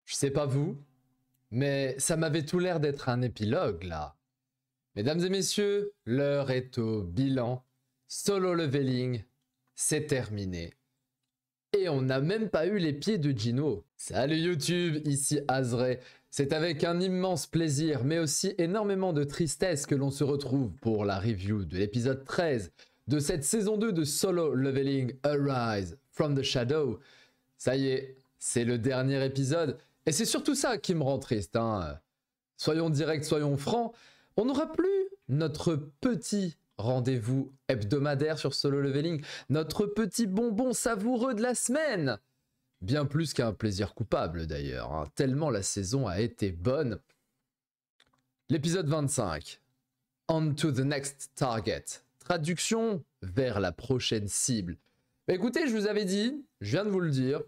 Je sais pas vous, mais ça m'avait tout l'air d'être un épilogue là. Mesdames et messieurs, l'heure est au bilan. Solo Leveling, c'est terminé. Et on n'a même pas eu les pieds de Gino. Salut YouTube, ici Azray. C'est avec un immense plaisir, mais aussi énormément de tristesse que l'on se retrouve pour la review de l'épisode 13 de cette saison 2 de Solo Leveling Arise from the Shadow. Ça y est, c'est le dernier épisode. Et c'est surtout ça qui me rend triste. Soyons directs, soyons francs. On n'aura plus notre petit rendez-vous hebdomadaire sur Solo Leveling, notre petit bonbon savoureux de la semaine. Bien plus qu'un plaisir coupable d'ailleurs, tellement la saison a été bonne. L'épisode 25, On to the next target. Traduction, vers la prochaine cible. Bah écoutez, je vous avais dit, je viens de vous le dire,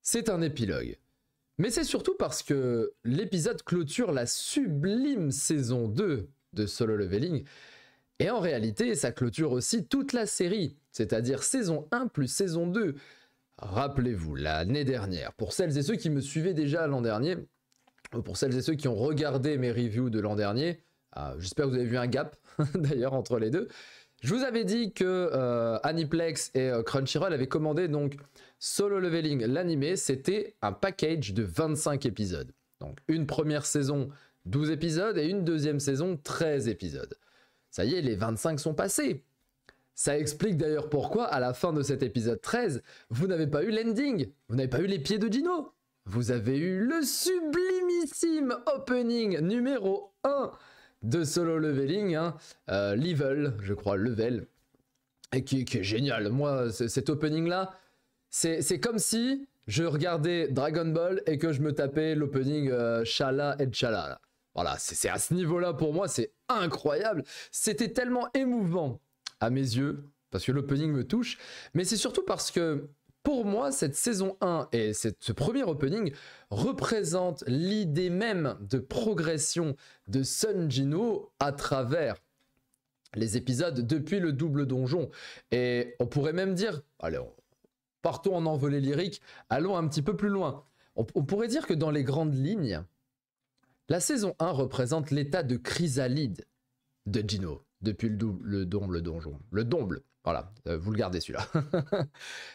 c'est un épilogue. Mais c'est surtout parce que l'épisode clôture la sublime saison 2 de Solo Leveling. Et en réalité, ça clôture aussi toute la série, c'est-à-dire saison 1 plus saison 2. Rappelez-vous, l'année dernière, pour celles et ceux qui me suivaient déjà l'an dernier, ou pour celles et ceux qui ont regardé mes reviews de l'an dernier, j'espère que vous avez vu un gap d'ailleurs entre les deux, je vous avais dit que Aniplex et Crunchyroll avaient commandé donc Solo Leveling, l'animé, c'était un package de 25 épisodes. Donc une première saison, 12 épisodes, et une deuxième saison, 13 épisodes. Ça y est, les 25 sont passés. Ça explique d'ailleurs pourquoi, à la fin de cet épisode 13, vous n'avez pas eu l'ending, vous n'avez pas eu les pieds de Gino. Vous avez eu le sublimissime opening numéro 1 de Solo Leveling, Level, je crois, Level, et qui est génial. Moi, cet opening-là, c'est comme si je regardais Dragon Ball et que je me tapais l'opening Shala et Chala. Voilà, c'est à ce niveau-là pour moi, c'est incroyable. C'était tellement émouvant à mes yeux, parce que l'opening me touche, mais c'est surtout parce que pour moi, cette saison 1 et ce premier opening représente l'idée même de progression de Sun Gino à travers les épisodes depuis le double donjon. Et on pourrait même dire, allez, partons en envolée lyrique, allons un petit peu plus loin. On pourrait dire que dans les grandes lignes, la saison 1 représente l'état de chrysalide de Gino depuis le donjon. Le domble, voilà, vous le gardez celui-là.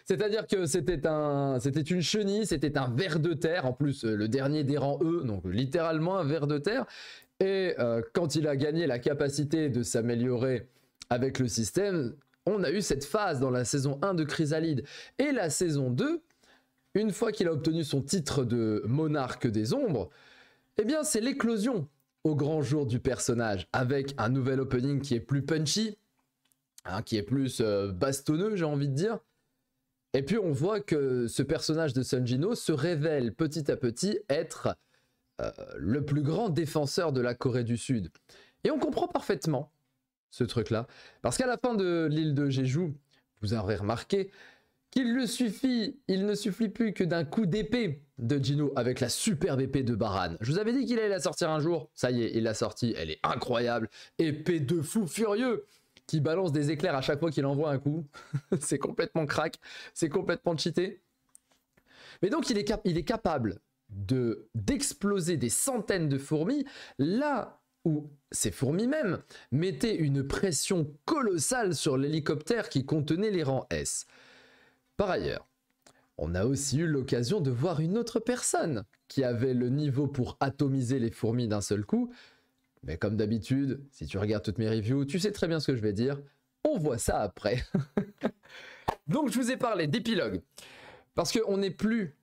C'est-à-dire que c'était une chenille, c'était un ver de terre, en plus le dernier des rangs E, donc littéralement un ver de terre. Et quand il a gagné la capacité de s'améliorer avec le système, on a eu cette phase dans la saison 1 de chrysalide. Et la saison 2, une fois qu'il a obtenu son titre de monarque des ombres, eh bien c'est l'éclosion au grand jour du personnage, avec un nouvel opening qui est plus punchy, qui est plus bastonneux, j'ai envie de dire. Et puis on voit que ce personnage de Sun Gino se révèle petit à petit être le plus grand défenseur de la Corée du Sud. Et on comprend parfaitement ce truc-là, parce qu'à la fin de l'île de Jeju, vous aurez remarqué qu'il ne suffit plus que d'un coup d'épée de Gino avec la superbe épée de Baran. Je vous avais dit qu'il allait la sortir un jour. Ça y est, il l'a sortie. Elle est incroyable. Épée de fou furieux qui balance des éclairs à chaque fois qu'il envoie un coup. C'est complètement crack. C'est complètement cheaté. Mais donc, il est capable d'exploser des centaines de fourmis là où ces fourmis même mettaient une pression colossale sur l'hélicoptère qui contenait les rangs S. Par ailleurs, on a aussi eu l'occasion de voir une autre personne qui avait le niveau pour atomiser les fourmis d'un seul coup. Mais comme d'habitude, si tu regardes toutes mes reviews, tu sais très bien ce que je vais dire. On voit ça après. Donc je vous ai parlé d'épilogue. Parce qu'on n'est plus,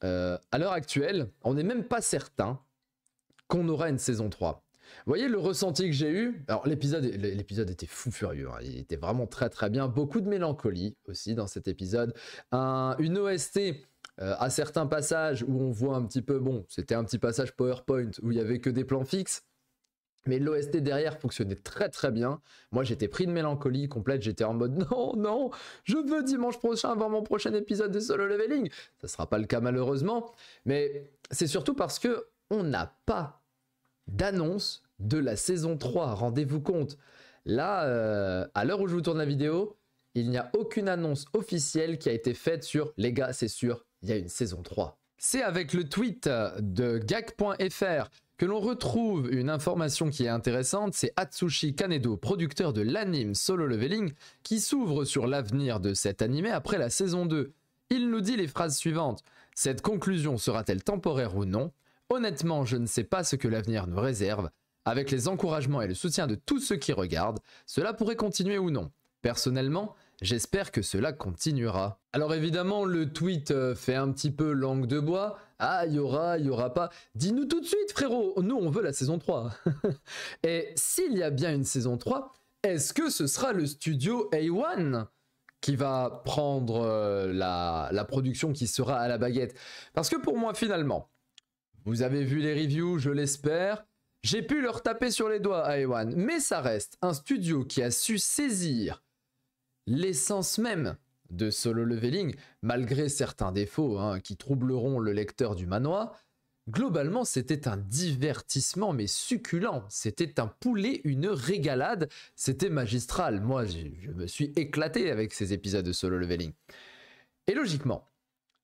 à l'heure actuelle, on n'est même pas certain qu'on aura une saison 3. Vous voyez le ressenti que j'ai eu? Alors l'épisode était fou furieux, il était vraiment très très bien, beaucoup de mélancolie aussi dans cet épisode, une OST à certains passages où on voit un petit peu, bon c'était un petit passage PowerPoint où il y avait que des plans fixes, mais l'OST derrière fonctionnait très très bien. Moi j'étais pris de mélancolie complète, j'étais en mode non, je veux dimanche prochain avoir mon prochain épisode de Solo Leveling. Ça sera pas le cas malheureusement, mais c'est surtout parce que on n'a pas d'annonce de la saison 3, rendez-vous compte. Là, à l'heure où je vous tourne la vidéo, il n'y a aucune annonce officielle qui a été faite sur « Les gars, c'est sûr, il y a une saison 3 ». C'est avec le tweet de gag.fr que l'on retrouve une information qui est intéressante. C'est Atsushi Kanedo, producteur de l'anime Solo Leveling, qui s'ouvre sur l'avenir de cet animé après la saison 2. Il nous dit les phrases suivantes. Cette conclusion sera-t-elle temporaire ou non? Honnêtement, je ne sais pas ce que l'avenir nous réserve. Avec les encouragements et le soutien de tous ceux qui regardent, cela pourrait continuer ou non. Personnellement, j'espère que cela continuera. Alors évidemment, le tweet fait un petit peu langue de bois. Ah, il y aura pas. Dis-nous tout de suite, frérot. Nous, on veut la saison 3. Et s'il y a bien une saison 3, est-ce que ce sera le studio A1 qui va prendre la production qui sera à la baguette? Parce que pour moi, finalement, vous avez vu les reviews, je l'espère. J'ai pu leur taper sur les doigts à A1, mais ça reste un studio qui a su saisir l'essence même de Solo Leveling, malgré certains défauts qui troubleront le lecteur du manhwa. Globalement, c'était un divertissement, mais succulent. C'était un poulet, une régalade. C'était magistral. Moi, je me suis éclaté avec ces épisodes de Solo Leveling. Et logiquement,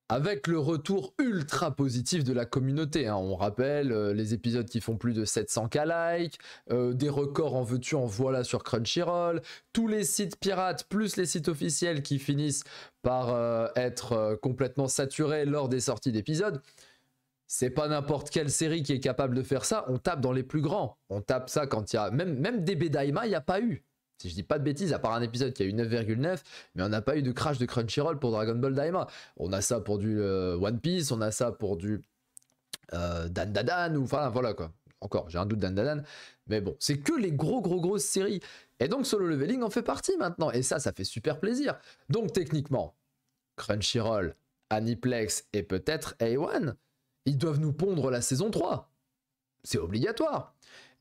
avec le retour ultra positif de la communauté, on rappelle les épisodes qui font plus de 700K likes, des records en veux-tu en voilà sur Crunchyroll, tous les sites pirates plus les sites officiels qui finissent par être complètement saturés lors des sorties d'épisodes. C'est pas n'importe quelle série qui est capable de faire ça, on tape dans les plus grands. On tape ça quand il y a... Même DB Daima, il n'y a pas eu. Si je dis pas de bêtises, à part un épisode qui a eu 9,9, mais on n'a pas eu de crash de Crunchyroll pour Dragon Ball Daima. On a ça pour du One Piece, on a ça pour du Dan Dadan, ou enfin voilà quoi. Encore, j'ai un doute Dan Dadan, mais bon, c'est que les grosses séries. Et donc Solo Leveling en fait partie maintenant, et ça fait super plaisir. Donc techniquement, Crunchyroll, Aniplex et peut-être A1, ils doivent nous pondre la saison 3. C'est obligatoire.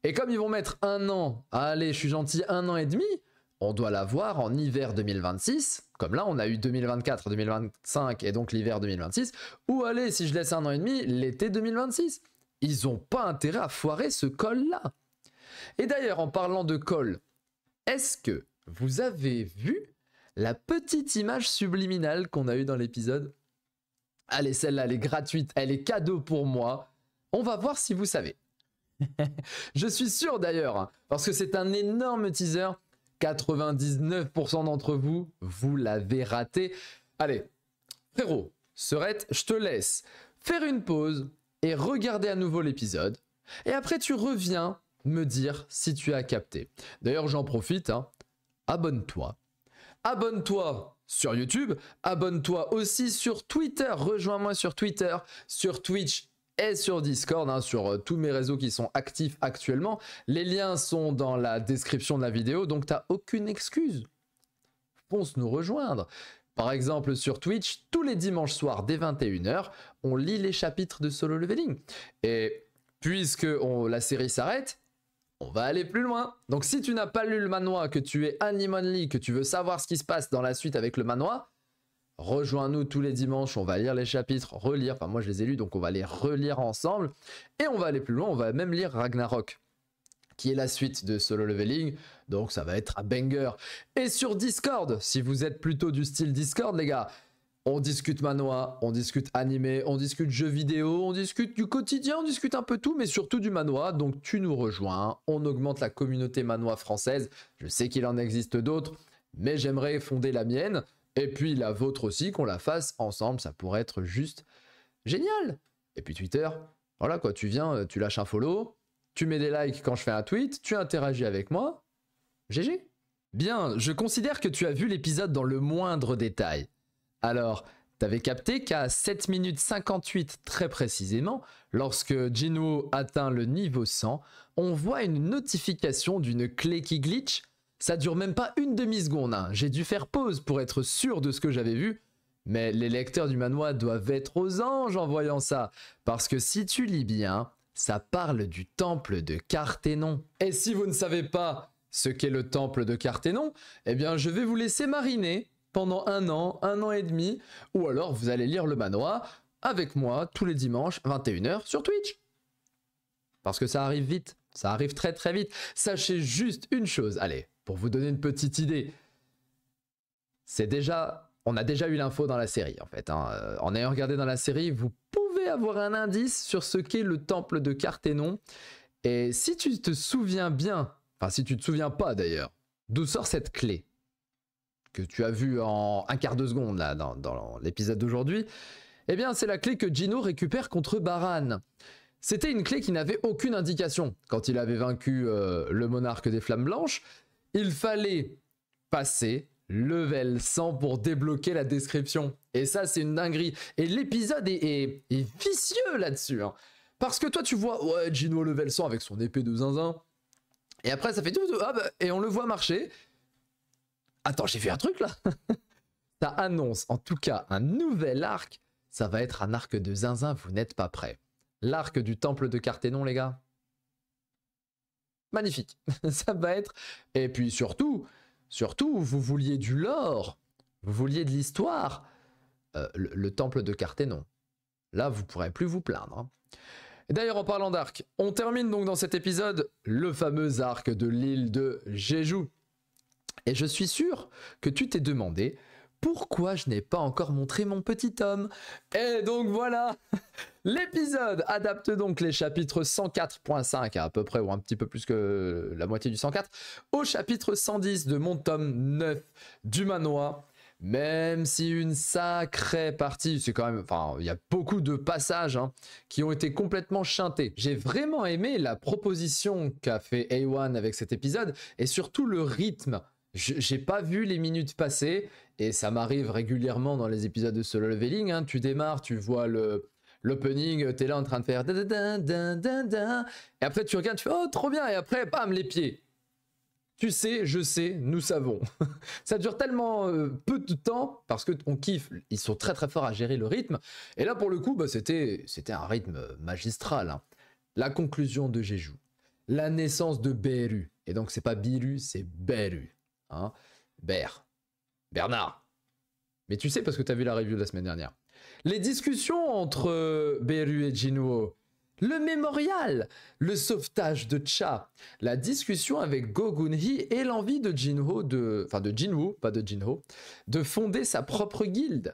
Et comme ils vont mettre un an, allez, je suis gentil, 1 an et demi, on doit la voir en hiver 2026, comme là on a eu 2024, 2025 et donc l'hiver 2026, ou allez, si je laisse 1 an et demi, l'été 2026. Ils n'ont pas intérêt à foirer ce col-là. Et d'ailleurs, en parlant de col, est-ce que vous avez vu la petite image subliminale qu'on a eue dans l'épisode? Allez, celle-là, elle est gratuite, elle est cadeau pour moi. On va voir si vous savez. Je suis sûr d'ailleurs, parce que c'est un énorme teaser. 99% d'entre vous, vous l'avez raté. Allez, frérot, Serette, je te laisse faire une pause et regarder à nouveau l'épisode. Et après, tu reviens me dire si tu as capté. D'ailleurs, j'en profite, abonne-toi. Abonne-toi sur YouTube, abonne-toi aussi sur Twitter, rejoins-moi sur Twitter, sur Twitch et sur Discord, sur tous mes réseaux qui sont actifs actuellement. Les liens sont dans la description de la vidéo, donc tu n'as aucune excuse. Fonce nous rejoindre. Par exemple, sur Twitch, tous les dimanches soirs dès 21h, on lit les chapitres de Solo Leveling. Et puisque la série s'arrête, on va aller plus loin. Donc si tu n'as pas lu le manhwa, que tu es anime only, que tu veux savoir ce qui se passe dans la suite avec le manhwa, rejoins-nous tous les dimanches, on va lire les chapitres, relire, enfin moi je les ai lus donc on va les relire ensemble et on va aller plus loin, on va même lire Ragnarok qui est la suite de Solo Leveling, donc ça va être un banger. Et sur Discord, si vous êtes plutôt du style Discord les gars, on discute manhwa, on discute animé, on discute jeux vidéo, on discute du quotidien, on discute un peu tout, mais surtout du manhwa. Donc tu nous rejoins, on augmente la communauté manhwa française. Je sais qu'il en existe d'autres, mais j'aimerais fonder la mienne. Et puis la vôtre aussi, qu'on la fasse ensemble, ça pourrait être juste génial. Et puis Twitter, voilà quoi, tu viens, tu lâches un follow, tu mets des likes quand je fais un tweet, tu interagis avec moi, GG. Bien, je considère que tu as vu l'épisode dans le moindre détail. Alors, t'avais capté qu'à 7 minutes 58 très précisément, lorsque Jinwoo atteint le niveau 100, on voit une notification d'une clé qui glitch. Ça dure même pas une demi-seconde, j'ai dû faire pause pour être sûr de ce que j'avais vu. Mais les lecteurs du manhwa doivent être aux anges en voyant ça, parce que si tu lis bien, ça parle du temple de Carthénon. Et si vous ne savez pas ce qu'est le temple de Carthénon, eh bien je vais vous laisser mariner pendant 1 an et demi, ou alors vous allez lire le manhwa avec moi tous les dimanches 21h sur Twitch. Parce que ça arrive vite, ça arrive très très vite. Sachez juste une chose, allez, pour vous donner une petite idée, on a déjà eu l'info dans la série en fait. En ayant regardé dans la série, vous pouvez pouvais avoir un indice sur ce qu'est le temple de Carthénon. Et si tu te souviens bien, enfin si tu te souviens pas d'ailleurs, d'où sort cette clé que tu as vue en un quart de seconde là dans l'épisode d'aujourd'hui, eh bien c'est la clé que Gino récupère contre Baran. C'était une clé qui n'avait aucune indication. Quand il avait vaincu le monarque des Flammes Blanches, il fallait passer level 100 pour débloquer la description. Et ça, c'est une dinguerie. Et l'épisode est vicieux là-dessus. Hein. Parce que toi, tu vois, ouais, Gino level 100 avec son épée de zinzin. Et après, ça fait tout, ah bah, et on le voit marcher. Attends, j'ai vu un truc là. Ça annonce en tout cas un nouvel arc. Ça va être un arc de zinzin, vous n'êtes pas prêts. L'arc du temple de Carthénon, les gars. Magnifique. Ça va être... Et puis surtout, vous vouliez du lore. Vous vouliez de l'histoire. Le temple de Carthénon. Là, vous ne pourrez plus vous plaindre. Hein. Et d'ailleurs, en parlant d'arc, on termine donc dans cet épisode le fameux arc de l'île de Jeju. Et je suis sûr que tu t'es demandé... Pourquoi je n'ai pas encore montré mon petit homme? Et donc voilà, l'épisode adapte donc les chapitres 104.5 à peu près, ou un petit peu plus que la moitié du 104, au chapitre 110 de mon tome 9 du manoir. Même si une sacrée partie, c'est quand même, enfin, il y a beaucoup de passages hein, qui ont été complètement chantés. J'ai vraiment aimé la proposition qu'a fait A1 avec cet épisode, et surtout le rythme. J'ai pas vu les minutes passer et ça m'arrive régulièrement dans les épisodes de Solo Leveling. Hein. Tu démarres, tu vois l'opening, t'es là en train de faire et après tu regardes, tu fais oh trop bien et après bam les pieds. Tu sais, je sais, nous savons. Ça dure tellement peu de temps parce qu'on kiffe. Ils sont très très forts à gérer le rythme et là pour le coup bah, c'était un rythme magistral. Hein. La conclusion de Jeju, la naissance de Beru et donc c'est pas Biru, c'est Beru. Hein, Bernard. Mais tu sais parce que tu as vu la review de la semaine dernière. Les discussions entre Beru et Jinwoo, le mémorial, le sauvetage de Cha, la discussion avec Go Gun-hee et l'envie de Jinwoo, de Jinwoo, pas de Jinho, de fonder sa propre guilde.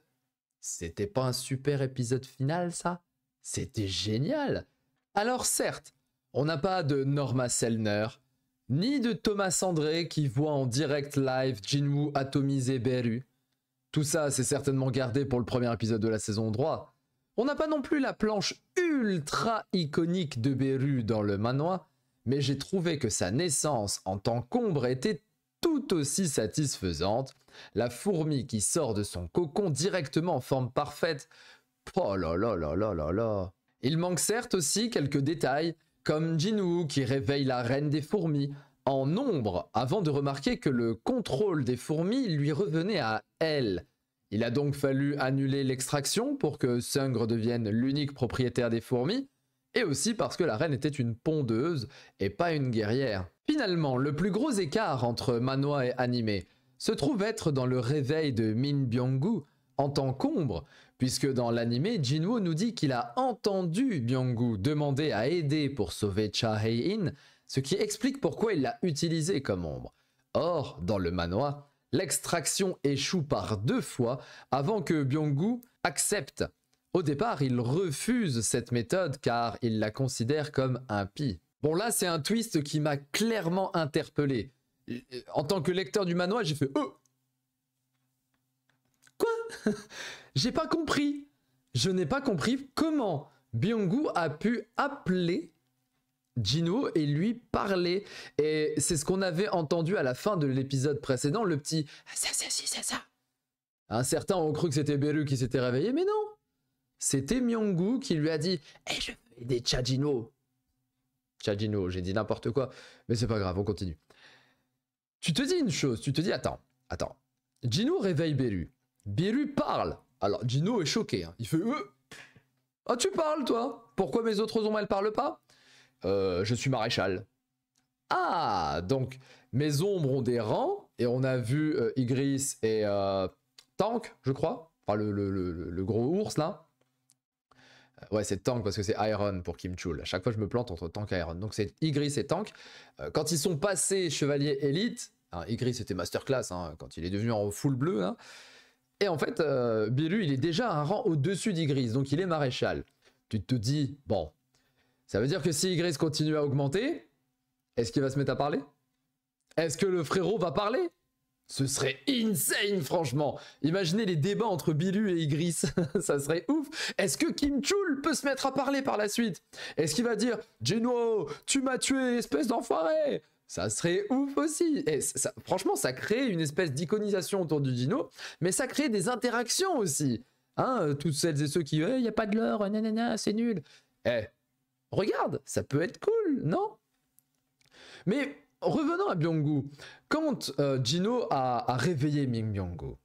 C'était pas un super épisode final ça? C'était génial. Alors certes, on n'a pas de Norma Selner, ni de Thomas André qui voit en direct live Jinwoo atomiser Beru. Tout ça, c'est certainement gardé pour le premier épisode de la saison 3. On n'a pas non plus la planche ultra iconique de Beru dans le manoir, mais j'ai trouvé que sa naissance en tant qu'ombre était tout aussi satisfaisante. La fourmi qui sort de son cocon directement en forme parfaite. Oh là là là là là là. Il manque certes aussi quelques détails, comme Jinwoo qui réveille la reine des fourmis en nombre avant de remarquer que le contrôle des fourmis lui revenait à elle. Il a donc fallu annuler l'extraction pour que Sungre devienne l'unique propriétaire des fourmis, et aussi parce que la reine était une pondeuse et pas une guerrière. Finalement, le plus gros écart entre manhwa et animé se trouve être dans le réveil de Min Byung-gu en tant qu'ombre, puisque dans l'animé, Jinwoo nous dit qu'il a entendu Byung-gu demander à aider pour sauver Cha Hae-in, ce qui explique pourquoi il l'a utilisé comme ombre. Or, dans le manoir, l'extraction échoue par 2 fois avant que Byung-gu accepte. Au départ, il refuse cette méthode car il la considère comme impie. Bon là, c'est un twist qui m'a clairement interpellé. En tant que lecteur du manoir, j'ai fait Quoi? J'ai pas compris. Je n'ai pas compris comment Byung-gu a pu appeler Jinwoo et lui parler. Et c'est ce qu'on avait entendu à la fin de l'épisode précédent, le petit c'est ça. Certains ont cru que c'était Beru qui s'était réveillé, mais non. C'était Myung-gu qui lui a dit je veux aider Cha Jinwoo. Cha Jinwoo, j'ai dit n'importe quoi, mais c'est pas grave, on continue. Tu te dis une chose, tu te dis attends. Jinwoo réveille Beru. Beru parle. Alors Jinwoo est choqué, hein. Il fait ah tu parles toi? Pourquoi mes autres ombres elles parlent pas? Je suis maréchal. Ah, donc mes ombres ont des rangs et on a vu Ygritte et Tank, je crois. Enfin le gros ours là. Ouais, c'est Tank parce que c'est Iron pour Kim Chul. À chaque fois je me plante entre Tank et Iron. Donc c'est Ygritte et Tank. Quand ils sont passés chevalier élite, hein, Ygritte c'était masterclass hein, quand il est devenu en full bleu. Hein, et en fait, Beru il est déjà un rang au-dessus d'Ygritte, donc il est maréchal. Tu te dis, bon, ça veut dire que si Y continue à augmenter, est-ce qu'il va se mettre à parler? Est-ce que le frérot va parler? Ce serait insane, franchement. Imaginez les débats entre Bilu et Ygris, ça serait ouf. Est-ce que Kim Chul peut se mettre à parler par la suite? Est-ce qu'il va dire « Jinwo, tu m'as tué, espèce d'enfoiré !» Ça serait ouf aussi. Et ça, franchement, ça crée une espèce d'iconisation autour du Dino, mais ça crée des interactions aussi. Hein, toutes celles et ceux qui « il n'y a pas de lore, nanana, c'est nul ». Regarde, ça peut être cool, non? Mais revenons à Byung-gu. Quand Jino a réveillé Min Byung-gu,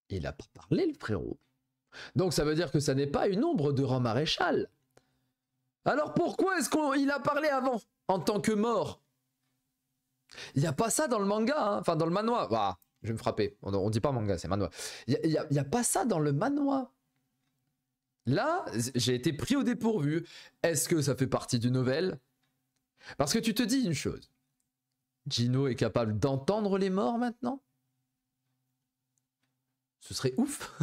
il n'a pas parlé, le frérot. Donc ça veut dire que ça n'est pas une ombre de rang maréchal. Alors pourquoi est-ce qu'il a parlé avant, en tant que mort? Il n'y a pas ça dans le manga, hein. Enfin dans le manhwa. Ah, je vais me frapper, on dit pas manga, c'est manhwa. Il n'y a pas ça dans le manhwa. Là, j'ai été pris au dépourvu. Est-ce que ça fait partie du novel? Parce que tu te dis une chose. Jino est capable d'entendre les morts maintenant? Ce serait ouf.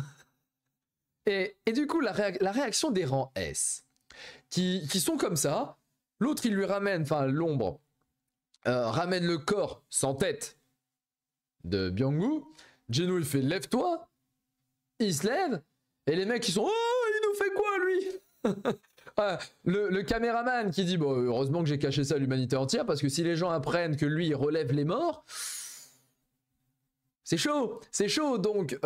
et du coup, la réaction des rangs S, qui sont comme ça, l'autre il lui ramène, enfin l'ombre, ramène le corps sans tête de Byung-gu. Jino il fait lève-toi, il se lève, et les mecs ils sont oh il nous fait quoi lui? Le caméraman qui dit bon heureusement que j'ai caché ça à l'humanité entière parce que si les gens apprennent que lui il relève les morts, c'est chaud. Donc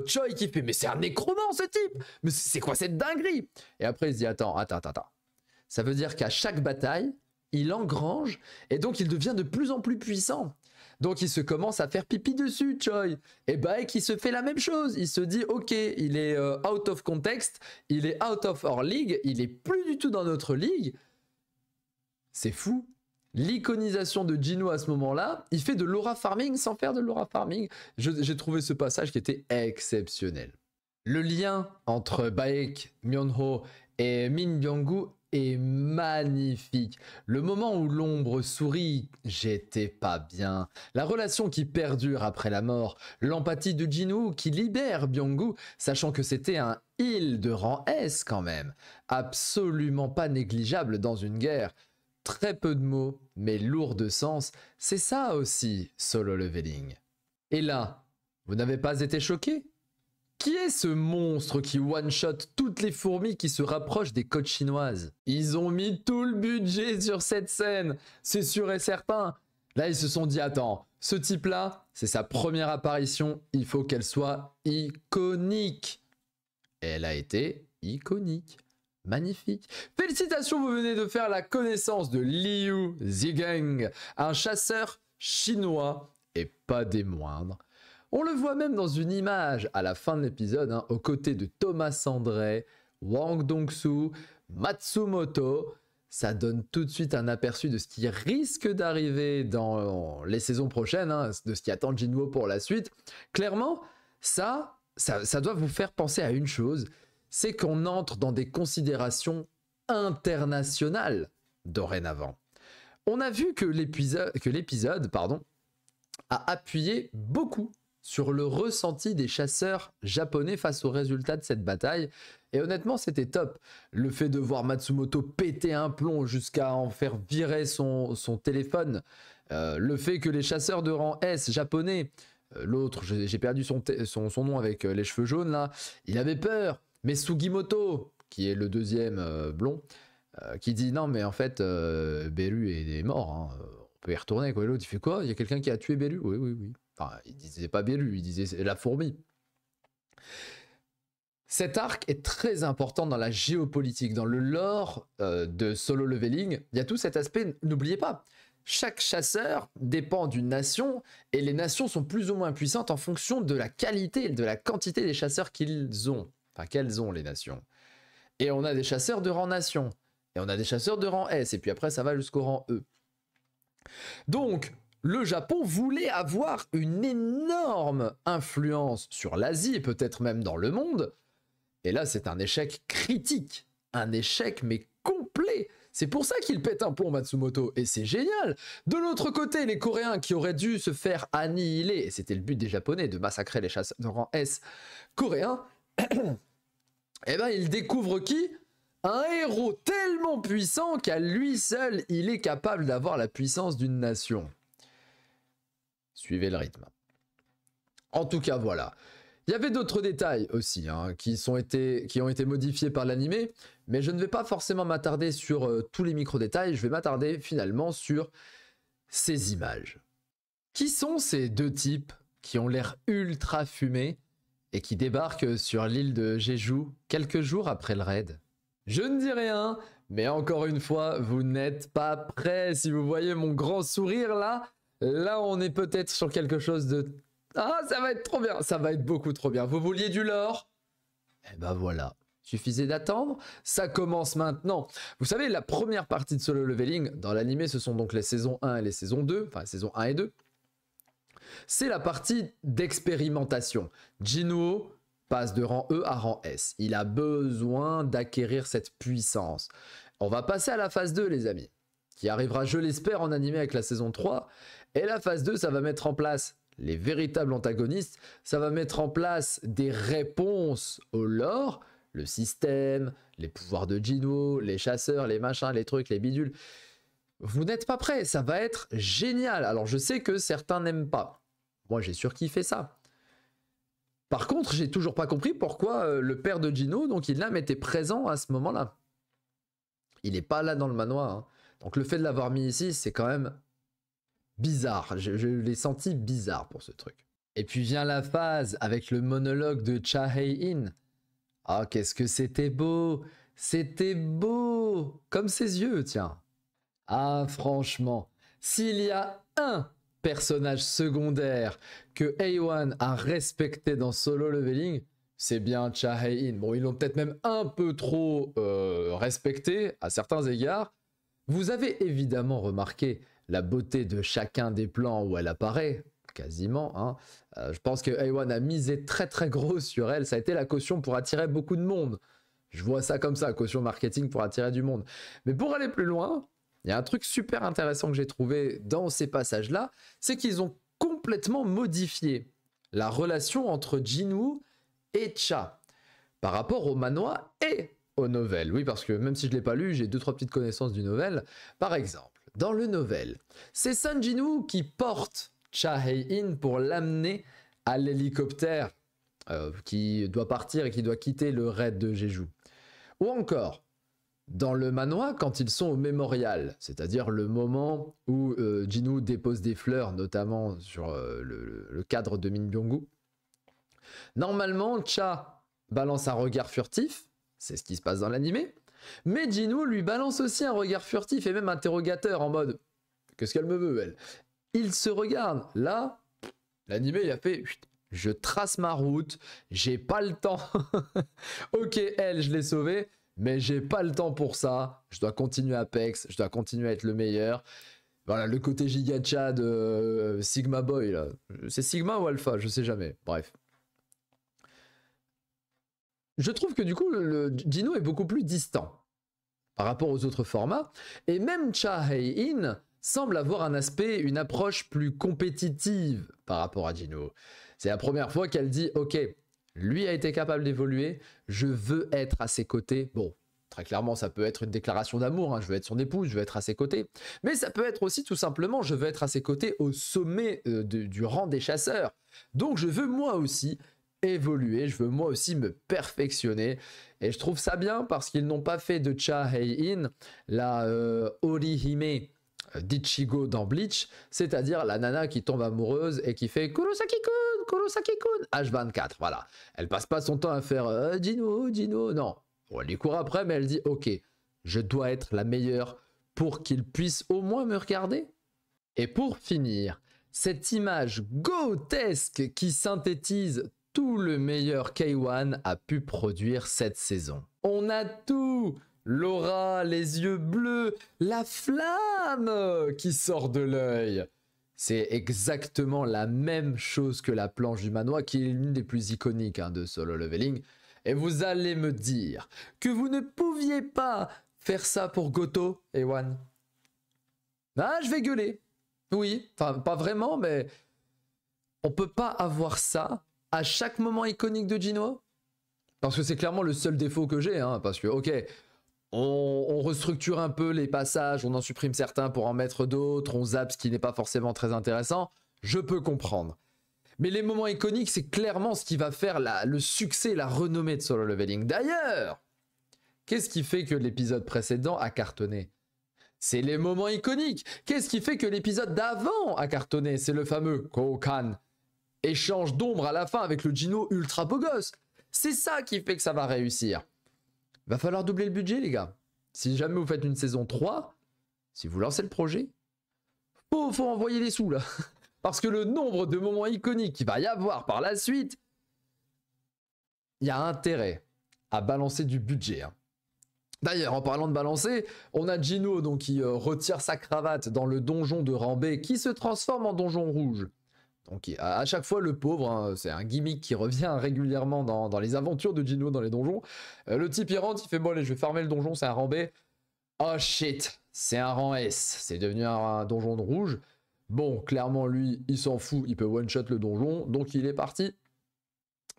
Choi qui fait mais c'est un nécromant ce type, mais c'est quoi cette dinguerie? Et après il se dit attends, ça veut dire qu'à chaque bataille il engrange et donc il devient de plus en plus puissant. Donc il se commence à faire pipi dessus, Choi. Et Baek il se fait la même chose. Il se dit ok, il est out of context, il est out of our league, il est plus du tout dans notre ligue. C'est fou. L'iconisation de Jino à ce moment-là, il fait de l'aura farming sans faire de l'aura farming. J'ai trouvé ce passage qui était exceptionnel. Le lien entre Baek, Myonho et Min Byung-gu est magnifique. Le moment où l'ombre sourit, j'étais pas bien. La relation qui perdure après la mort, l'empathie de Jino qui libère Byung-gu, sachant que c'était un heal de rang S quand même. Absolument pas négligeable dans une guerre. Très peu de mots, mais lourd de sens. C'est ça aussi, Solo Leveling. Et là, vous n'avez pas été choqué? Qui est ce monstre qui one-shot toutes les fourmis qui se rapprochent des côtes chinoises? Ils ont mis tout le budget sur cette scène, c'est sûr et certain. Là, ils se sont dit, attends, ce type-là, c'est sa première apparition, il faut qu'elle soit iconique. Et elle a été iconique. Magnifique. Félicitations, vous venez de faire la connaissance de Liu Zigeng, un chasseur chinois, et pas des moindres. On le voit même dans une image à la fin de l'épisode, hein, aux côtés de Thomas André, Wang Dongsu, Matsumoto. Ça donne tout de suite un aperçu de ce qui risque d'arriver dans les saisons prochaines, hein, de ce qui attend Jinwo pour la suite. Clairement, ça doit vous faire penser à une chose, c'est qu'on entre dans des considérations internationales dorénavant. On a vu que l'épisode a appuyé beaucoup sur le ressenti des chasseurs japonais face aux résultats de cette bataille. Et honnêtement, c'était top. Le fait de voir Matsumoto péter un plomb jusqu'à en faire virer son téléphone. Le fait que les chasseurs de rang S japonais, l'autre, j'ai perdu son nom avec les cheveux jaunes là, il avait peur. Mais Sugimoto, qui est le deuxième blond, qui dit non mais en fait Beru est mort, hein. On peut y retourner quoi. L'autre il fait quoi? Il y a quelqu'un qui a tué Beru? Oui. Enfin, il disait pas Beru, il disait la fourmi. Cet arc est très important dans la géopolitique, dans le lore de Solo Leveling. Il y a tout cet aspect, n'oubliez pas, chaque chasseur dépend d'une nation et les nations sont plus ou moins puissantes en fonction de la qualité et de la quantité des chasseurs qu'ils ont. Enfin, qu'elles ont les nations. Et on a des chasseurs de rang nation. Et on a des chasseurs de rang S. Et puis après, ça va jusqu'au rang E. Donc, le Japon voulait avoir une énorme influence sur l'Asie et peut-être même dans le monde. Et là, c'est un échec critique. Un échec, mais complet. C'est pour ça qu'il pète un plomb, Matsumoto. Et c'est génial. De l'autre côté, les Coréens qui auraient dû se faire annihiler, et c'était le but des Japonais, de massacrer les chasseurs de rang S coréens, eh ben, ils découvrent qui? Un héros tellement puissant qu'à lui seul, il est capable d'avoir la puissance d'une nation. Suivez le rythme. En tout cas, voilà. Il y avait d'autres détails aussi hein, qui ont été modifiés par l'animé, mais je ne vais pas forcément m'attarder sur tous les micro-détails, je vais m'attarder finalement sur ces images. Qui sont ces deux types qui ont l'air ultra fumés et qui débarquent sur l'île de Jeju quelques jours après le raid? Je ne dis rien, mais encore une fois, vous n'êtes pas prêts. Si vous voyez mon grand sourire là on est peut-être sur quelque chose de... Ah, ça va être trop bien, ça va être beaucoup trop bien. Vous vouliez du lore? Eh ben voilà, suffisait d'attendre, ça commence maintenant. Vous savez, la première partie de Solo Leveling, dans l'animé, ce sont donc les saisons 1 et les saisons 2, enfin saison 1 et 2. C'est la partie d'expérimentation. Jinwoo passe de rang E à rang S. Il a besoin d'acquérir cette puissance. On va passer à la phase 2, les amis, qui arrivera, je l'espère, en animé avec la saison 3. Et la phase 2, ça va mettre en place les véritables antagonistes, ça va mettre en place des réponses au lore, le système, les pouvoirs de Jinwoo, les chasseurs, les machins, les trucs, les bidules. Vous n'êtes pas prêts, ça va être génial. Alors je sais que certains n'aiment pas. Moi j'ai surkiffé ça. Par contre, j'ai toujours pas compris pourquoi le père de Jinwoo, donc Ilham, était présent à ce moment-là. Il n'est pas là dans le manoir. Hein. Donc le fait de l'avoir mis ici, c'est quand même... bizarre, je l'ai senti bizarre pour ce truc. Et puis vient la phase avec le monologue de Cha Hae-in. Ah, qu'est-ce que c'était beau! C'était beau! Comme ses yeux, tiens. Ah, franchement, s'il y a un personnage secondaire que A1 a respecté dans Solo Leveling, c'est bien Cha Hae-in. Bon, ils l'ont peut-être même un peu trop respecté à certains égards. Vous avez évidemment remarqué la beauté de chacun des plans où elle apparaît, quasiment. Hein. Je pense que A1 a misé très très gros sur elle. Ça a été la caution pour attirer beaucoup de monde. Je vois ça comme ça, caution marketing pour attirer du monde. Mais pour aller plus loin, il y a un truc super intéressant que j'ai trouvé dans ces passages-là, c'est qu'ils ont complètement modifié la relation entre Jinwoo et Cha par rapport au manhwa et aux nouvelles. Oui, parce que même si je ne l'ai pas lu, j'ai 2-3 petites connaissances du novel. Par exemple, dans le novel, c'est Sun Jinwoo qui porte Cha Hae-in pour l'amener à l'hélicoptère qui doit partir et qui doit quitter le raid de Jeju. Ou encore, dans le manoir, quand ils sont au mémorial, c'est-à-dire le moment où Jinwoo dépose des fleurs, notamment sur le cadre de Min Byung-gu, normalement, Cha balance un regard furtif, c'est ce qui se passe dans l'animé, mais Jinwoo lui balance aussi un regard furtif et même interrogateur en mode « Qu'est-ce qu'elle me veut, elle ?» Il se regarde. Là, l'animé, il a fait « Je trace ma route, j'ai pas le temps. Ok, elle, je l'ai sauvée, mais j'ai pas le temps pour ça. Je dois continuer Apex, je dois continuer à être le meilleur. » Voilà, le côté gigacha de Sigma Boy, là. C'est Sigma ou Alpha, je sais jamais. Bref. Je trouve que du coup, le Jinwoo est beaucoup plus distant par rapport aux autres formats. Et même Cha Hae-in semble avoir un aspect, une approche plus compétitive par rapport à Jinwoo. C'est la première fois qu'elle dit « Ok, lui a été capable d'évoluer, je veux être à ses côtés. » Bon, très clairement, ça peut être une déclaration d'amour. Hein, je veux être son épouse, je veux être à ses côtés. Mais ça peut être aussi tout simplement « Je veux être à ses côtés au sommet du rang des chasseurs. Donc je veux moi aussi évoluer, je veux moi aussi me perfectionner. » Et je trouve ça bien parce qu'ils n'ont pas fait de Cha Hae-in la Orihime d'Ichigo dans Bleach, c'est-à-dire la nana qui tombe amoureuse et qui fait Kurosaki-kun, Kurosaki-kun, H24, voilà. Elle passe pas son temps à faire Jinwoo, Jinwoo, non. Bon, elle lui court après, mais elle dit ok, je dois être la meilleure pour qu'il puisse au moins me regarder. Et pour finir, cette image grotesque qui synthétise tout le meilleur K1 a pu produire cette saison. On a tout! L'aura, les yeux bleus, la flamme qui sort de l'œil. C'est exactement la même chose que la planche du manoir, qui est l'une des plus iconiques hein, de Solo Leveling. Et vous allez me dire que vous ne pouviez pas faire ça pour Goto, Ewan. Ah, je vais gueuler. Oui, enfin pas vraiment, mais on peut pas avoir ça à chaque moment iconique de Jinwoo. Parce que c'est clairement le seul défaut que j'ai, hein, parce que ok, on restructure un peu les passages, on en supprime certains pour en mettre d'autres, on zappe ce qui n'est pas forcément très intéressant, je peux comprendre. Mais les moments iconiques, c'est clairement ce qui va faire le succès et la renommée de Solo Leveling. D'ailleurs, qu'est-ce qui fait que l'épisode précédent a cartonné? C'est les moments iconiques. Qu'est-ce qui fait que l'épisode d'avant a cartonné? C'est le fameux Kokan. Échange d'ombre à la fin avec le Gino ultra beau gosse. C'est ça qui fait que ça va réussir. Va falloir doubler le budget, les gars. Si jamais vous faites une saison 3, si vous lancez le projet, faut envoyer des sous, là. Parce que le nombre de moments iconiques qu'il va y avoir par la suite, il y a intérêt à balancer du budget. Hein. D'ailleurs, en parlant de balancer, on a Gino donc, qui retire sa cravate dans le donjon de Rambé, qui se transforme en donjon rouge. Donc à chaque fois, le pauvre, hein, c'est un gimmick qui revient régulièrement dans les aventures de Gino dans les donjons. Le type, il rentre, il fait « Bon, allez, je vais fermer le donjon, c'est un rang B. » Oh shit, c'est un rang S, c'est devenu un donjon de rouge. Bon, clairement, lui, il s'en fout, il peut one-shot le donjon, donc il est parti.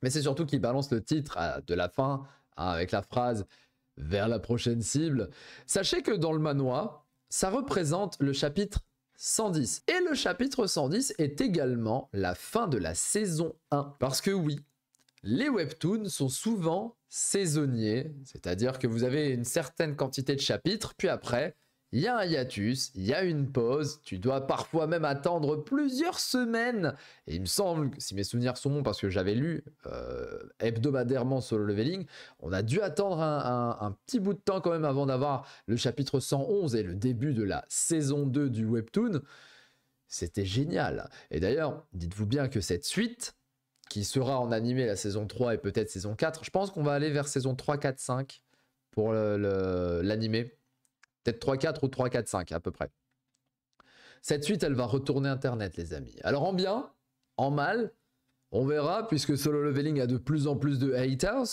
Mais c'est surtout qu'il balance le titre de la fin, hein, avec la phrase « Vers la prochaine cible ». Sachez que dans le manoir, ça représente le chapitre 110. Et le chapitre 110 est également la fin de la saison 1. Parce que oui, les webtoons sont souvent saisonniers, c'est-à-dire que vous avez une certaine quantité de chapitres, puis après, il y a un hiatus, il y a une pause, tu dois parfois même attendre plusieurs semaines. Et il me semble, si mes souvenirs sont bons, parce que j'avais lu hebdomadairement Solo Leveling, on a dû attendre un petit bout de temps quand même avant d'avoir le chapitre 111 et le début de la saison 2 du webtoon. C'était génial. Et d'ailleurs, dites-vous bien que cette suite, qui sera en animé la saison 3 et peut-être saison 4, je pense qu'on va aller vers saison 3, 4, 5 pour l'animé. Peut-être 3, 4 ou 3, 4, 5 à peu près. Cette suite, elle va retourner Internet, les amis. Alors en bien, en mal, on verra, puisque Solo Leveling a de plus en plus de haters.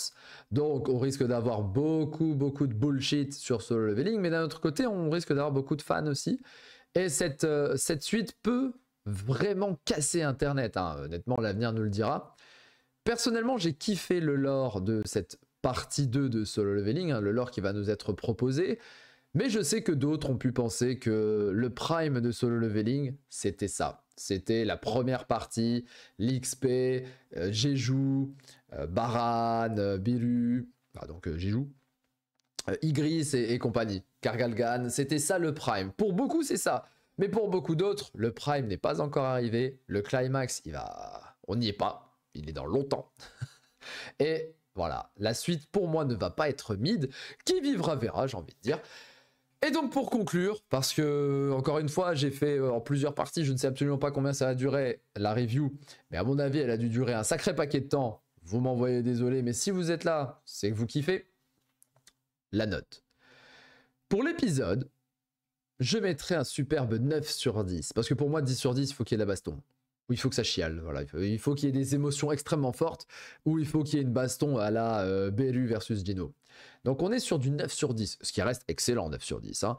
Donc on risque d'avoir beaucoup de bullshit sur Solo Leveling. Mais d'un autre côté, on risque d'avoir beaucoup de fans aussi. Et cette suite peut vraiment casser Internet. Hein. Honnêtement, l'avenir nous le dira. Personnellement, j'ai kiffé le lore de cette partie 2 de Solo Leveling, hein, le lore qui va nous être proposé. Mais je sais que d'autres ont pu penser que le prime de Solo Leveling, c'était ça. C'était la première partie, l'XP, Jeju, Baran, Biru, donc Jeju, Igris et compagnie, Kargalgan, c'était ça le prime. Pour beaucoup, c'est ça. Mais pour beaucoup d'autres, le prime n'est pas encore arrivé. Le climax, on n'y est pas. Il est dans longtemps. Et voilà, la suite pour moi ne va pas être mid. Qui vivra verra, j'ai envie de dire. Et donc pour conclure, parce que encore une fois j'ai fait en plusieurs parties, je ne sais absolument pas combien ça va durer la review, mais à mon avis elle a dû durer un sacré paquet de temps, vous m'envoyez désolé, mais si vous êtes là, c'est que vous kiffez. La note. Pour l'épisode, je mettrai un superbe 9 sur 10, parce que pour moi 10 sur 10, il faut qu'il y ait de la baston. Ou il faut que ça chiale, voilà. Il faut qu'il y ait des émotions extrêmement fortes, ou il faut qu'il y ait une baston à la Beru versus Gino. Donc on est sur du 9 sur 10, ce qui reste excellent 9 sur 10. Hein.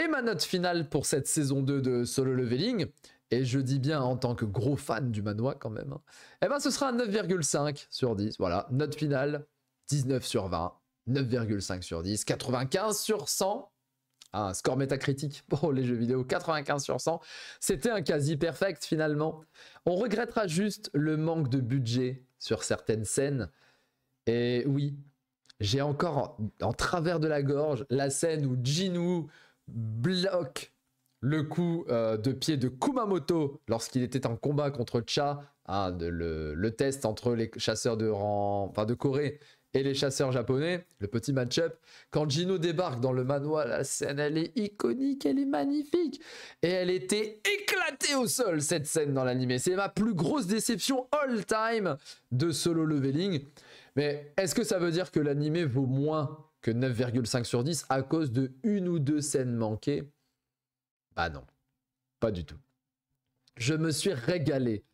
Et ma note finale pour cette saison 2 de Solo Leveling, et je dis bien en tant que gros fan du manhwa quand même, hein, eh ben ce sera un 9,5 sur 10. Voilà, note finale, 19 sur 20, 9,5 sur 10, 95 sur 100. Un score métacritique pour les jeux vidéo, 95 sur 100. C'était un quasi perfect finalement. On regrettera juste le manque de budget sur certaines scènes. Et oui, j'ai encore en travers de la gorge la scène où Jinwoo bloque le coup de pied de Kumamoto lorsqu'il était en combat contre Cha, hein, le test entre les chasseurs de Corée et les chasseurs japonais, le petit match-up. Quand Gino débarque dans le manoir, la scène, elle est iconique, elle est magnifique. Et elle était éclatée au sol, cette scène dans l'animé. C'est ma plus grosse déception all-time de Solo Leveling. Mais est-ce que ça veut dire que l'animé vaut moins que 9,5 sur 10 à cause de une ou deux scènes manquées? Bah non, pas du tout. Je me suis régalé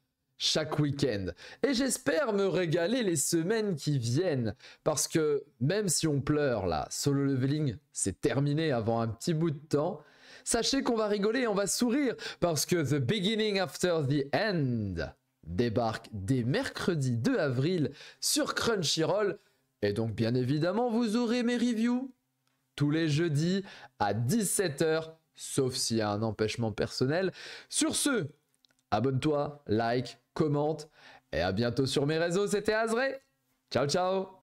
chaque week-end. Et j'espère me régaler les semaines qui viennent. Parce que même si on pleure là, Solo Leveling, c'est terminé avant un petit bout de temps. Sachez qu'on va rigoler et on va sourire. Parce que The Beginning After the End débarque dès mercredi 2 avril sur Crunchyroll. Et donc bien évidemment, vous aurez mes reviews tous les jeudis à 17 h, sauf s'il y a un empêchement personnel. Sur ce, abonne-toi, like, commente, et à bientôt sur mes réseaux, c'était Azré. Ciao, ciao.